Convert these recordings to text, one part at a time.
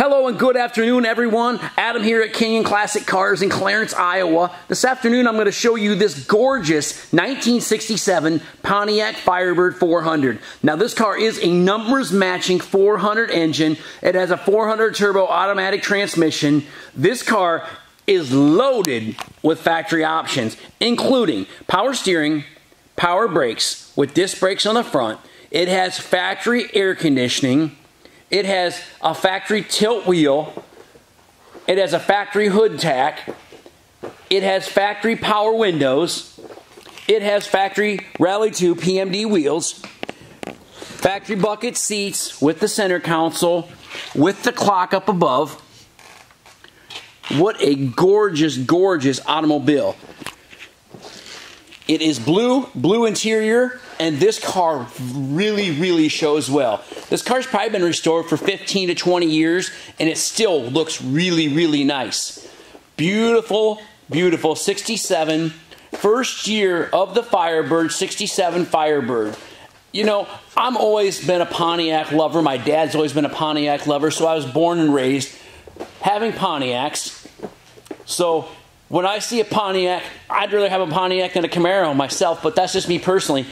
Hello and good afternoon, everyone. Adam here at Canyon Classic Cars in Clarence, Iowa. This afternoon, I'm going to show you this gorgeous 1967 Pontiac Firebird 400. Now, this car is a numbers matching 400 engine. It has a 400 turbo automatic transmission. This car is loaded with factory options, including power steering, power brakes with disc brakes on the front. It has factory air conditioning. It has a factory tilt wheel. It has a factory hood tack. It has factory power windows. It has factory Rally 2 PMD wheels. Factory bucket seats with the center console, with the clock up above. What a gorgeous, gorgeous automobile. It is blue interior, and this car really shows well. This car's probably been restored for 15 to 20 years, and it still looks really nice. Beautiful, beautiful 67, first year of the Firebird, 67 Firebird. You know, I've always been a Pontiac lover. My dad's always been a Pontiac lover, so I was born and raised having Pontiacs. So when I see a Pontiac, I'd rather have a Pontiac than a Camaro myself, but that's just me personally.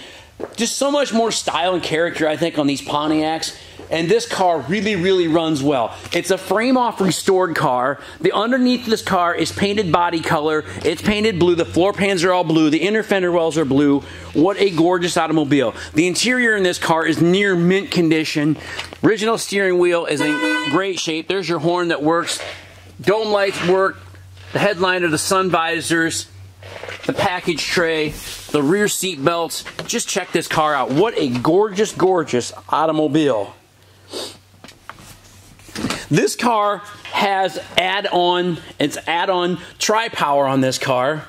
Just so much more style and character, I think, on these Pontiacs. And this car really runs well. It's a frame-off restored car. The underneath of this car is painted body color. It's painted blue. The floor pans are all blue. The inner fender wells are blue. What a gorgeous automobile. The interior in this car is near mint condition. Original steering wheel is in great shape. There's your horn that works. Dome lights work. The headliner, the sun visors, the package tray, the rear seat belts. Just check this car out. What a gorgeous automobile. This car has add-on tri-power on this car,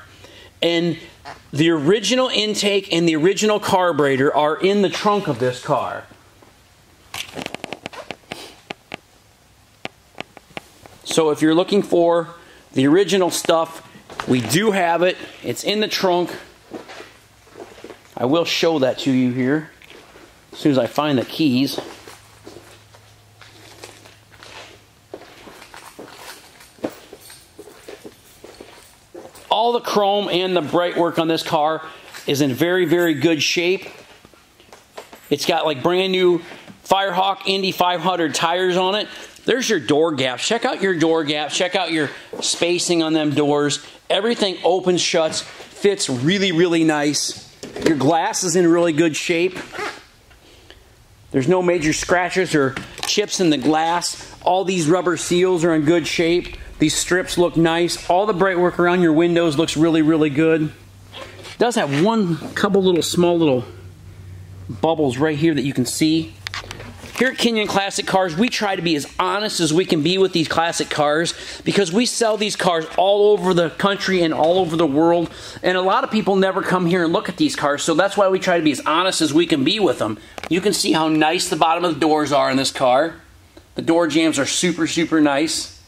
and the original intake and the original carburetor are in the trunk of this car. So if you're looking for the original stuff, we do have it. It's in the trunk. I will show that to you here as soon as I find the keys. All the chrome and the bright work on this car is in very good shape. It's got like brand new Firehawk Indy 500 tires on it. There's your door gaps. Check out your door gaps. Check out your spacing on them doors. Everything opens, shuts, fits really nice. Your glass is in really good shape. There's no major scratches or chips in the glass. All these rubber seals are in good shape. These strips look nice. All the bright work around your windows looks really good. It does have couple small little bubbles right here that you can see. Here at Canyon Classic Cars, we try to be as honest as we can be with these classic cars because we sell these cars all over the country and all over the world, and a lot of people never come here and look at these cars, so that's why we try to be as honest as we can be with them. You can see how nice the bottom of the doors are in this car. The door jambs are super nice.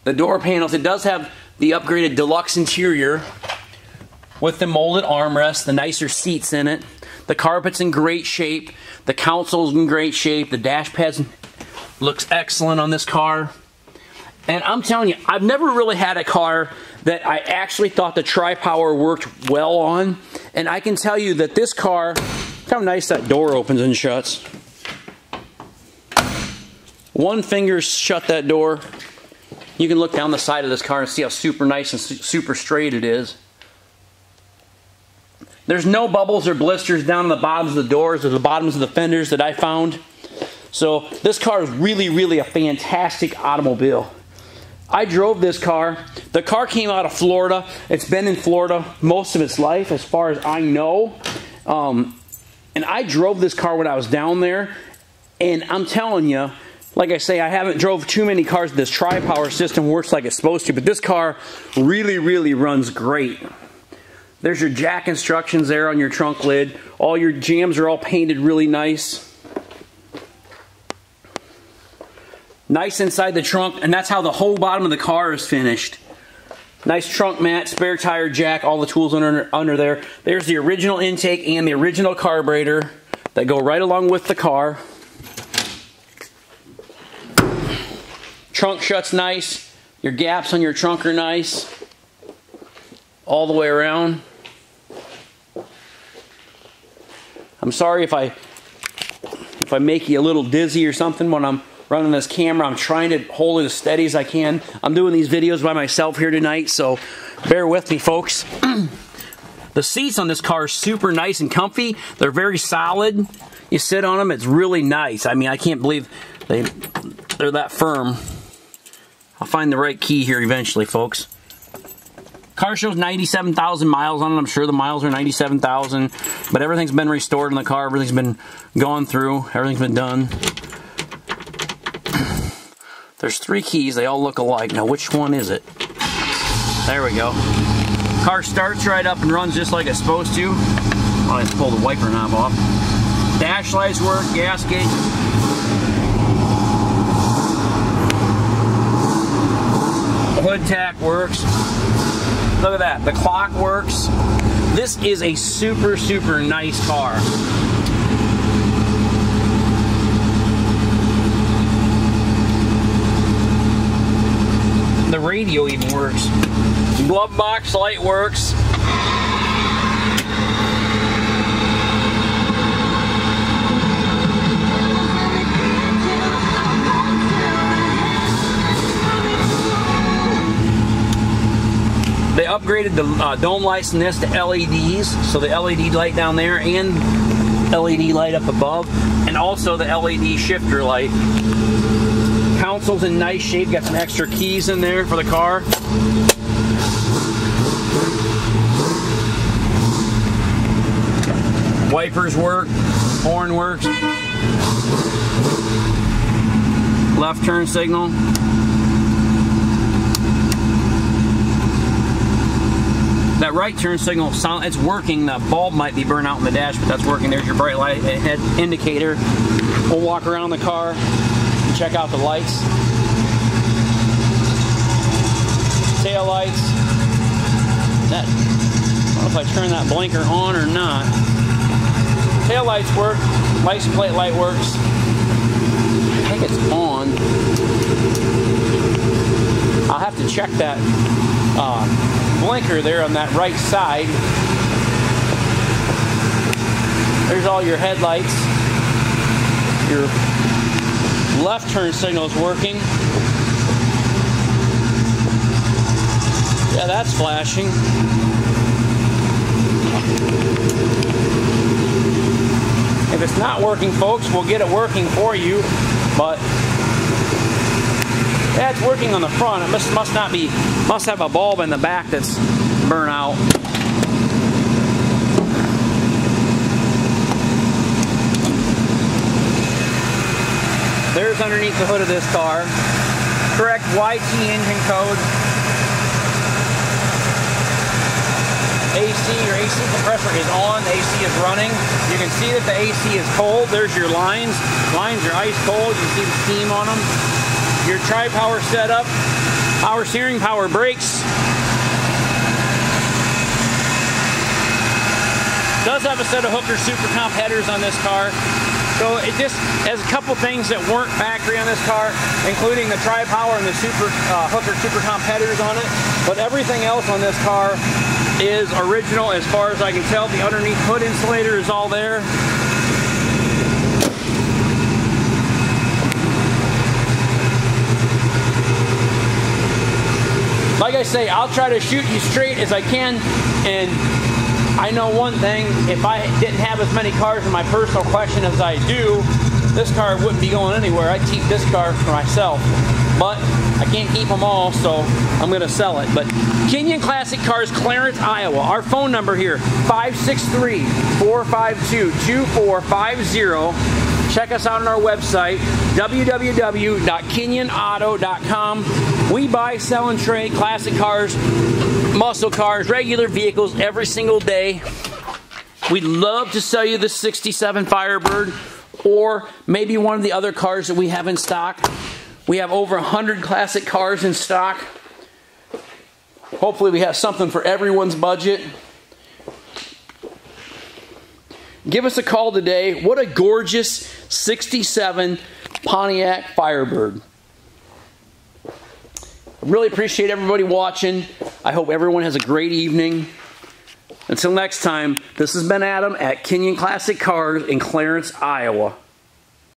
The door panels, it does have the upgraded deluxe interior with the molded armrests, the nicer seats in it. The carpet's in great shape. The console's in great shape. The dash pad looks excellent on this car. And I'm telling you, I've never really had a car that I actually thought the tri-power worked well on. And I can tell you that this car, look how nice that door opens and shuts. One finger shut that door. You can look down the side of this car and see how super nice and super straight it is. There's no bubbles or blisters down the bottoms of the doors or the bottoms of the fenders that I found. So this car is really a fantastic automobile. I drove this car. The car came out of Florida. It's been in Florida most of its life as far as I know. And I drove this car when I was down there. And I'm telling you, like I say, I haven't drove too many cars. This tri-power system works like it's supposed to. But this car really runs great. There's your jack instructions there on your trunk lid. All your jambs are all painted really nice. Nice inside the trunk, and that's how the whole bottom of the car is finished. Nice trunk mat, spare tire jack, all the tools under there. There's the original intake and the original carburetor that go right along with the car. Trunk shuts nice. Your gaps on your trunk are nice. All the way around. I'm sorry if I make you a little dizzy or something when I'm running this camera. I'm trying to hold it as steady as I can. I'm doing these videos by myself here tonight, so bear with me, folks. The seats on this car are super nice and comfy. They're very solid. You sit on them, it's really nice. I mean, I can't believe they're that firm. I'll find the right key here eventually, folks. Car shows 97,000 miles on it. I'm sure the miles are 97,000, but everything's been restored in the car. Everything's been gone through. Everything's been done. There's 3 keys. They all look alike. Now, which one is it? There we go. Car starts right up and runs just like it's supposed to. I'll just pull the wiper knob off. Dash lights work, gas gauge. Hood tack works. Look at that, the clock works. This is a super, super nice car. The radio even works. Glove box light works. They upgraded the dome lights in this to LEDs, so the LED light down there and LED light up above, and also the LED shifter light. Console's in nice shape, got some extra keys in there for the car. Wipers work, horn works. Left turn signal. That right turn signal, it's working. The bulb might be burnt out in the dash, but that's working. There's your bright light head indicator. We'll walk around the car and check out the lights. Tail lights. I don't know if I turn that blinker on or not. Tail lights work. License plate light works. I think it's on. I'll have to check that blinker there on that right side. There's all your headlights. Your left turn signal is working. Yeah, that's flashing. If it's not working, folks, we'll get it working for you. But yeah, it's working on the front. It must have a bulb in the back that's burnt out. There's underneath the hood of this car. Correct YT engine code. AC, your AC compressor is on, the AC is running. You can see that the AC is cold. There's your lines. Lines are ice cold. You can see the steam on them. Your tri-power setup, power steering, power brakes. Does have a set of hooker super comp headers on this car. So it just has a couple things that weren't factory on this car, including the tri-power and the hooker super comp headers on it. But everything else on this car is original as far as I can tell. The underneath hood insulator is all there. Like I say, I'll try to shoot you straight as I can, and I know one thing, if I didn't have as many cars in my personal collection as I do, this car wouldn't be going anywhere. I'd keep this car for myself. But I can't keep them all, so I'm going to sell it. But Kenyon Classic Cars, Clarence, Iowa. Our phone number here, 563-452-2450. Check us out on our website, www.kenyonauto.com. We buy, sell, and trade classic cars, muscle cars, regular vehicles every single day. We'd love to sell you the 67 Firebird or maybe one of the other cars that we have in stock. We have over 100 classic cars in stock. Hopefully we have something for everyone's budget. Give us a call today. What a gorgeous 67 Pontiac Firebird. I really appreciate everybody watching. I hope everyone has a great evening. Until next time, this has been Adam at Kenyon Classic Cars in Clarence, Iowa.